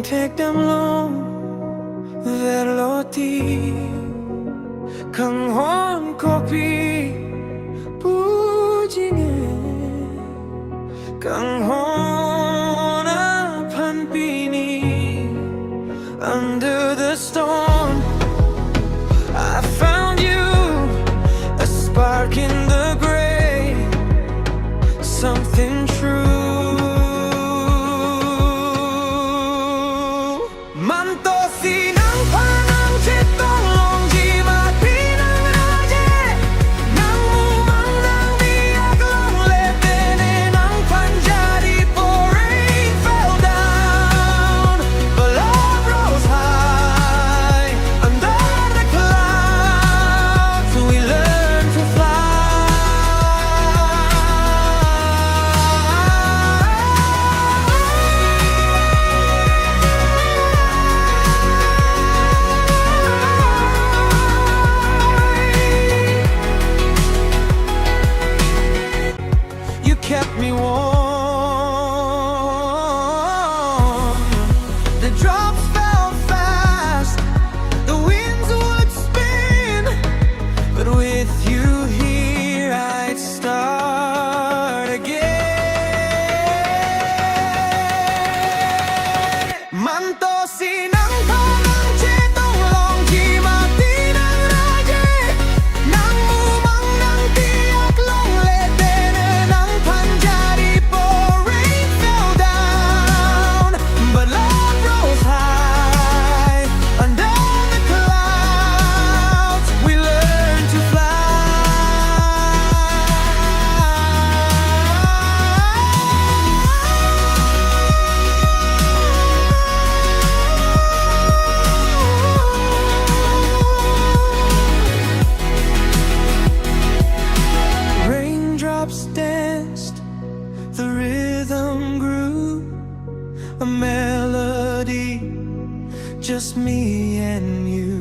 damlong veloti kang hon kopi pujine kang hon panpini under the storm. I found you, a spark in the gray, something true. Mantosi ng panang chitong longji mapinang raje nang umang ng biyak long lepene ng panjari for rain fell down, but love rose high under the clouds. We learned to fly. You kept me warm. The drops fell fast, the winds would spin, but with you here I'd start again. Mantosi ng panang chitong longji matinang raje nang umang ng tiyak long lepene ng panjari for rain fell down, but love rose high under the clouds. We learned to fly. Raindrops danced, the rhythm grew, a melody, just me and you.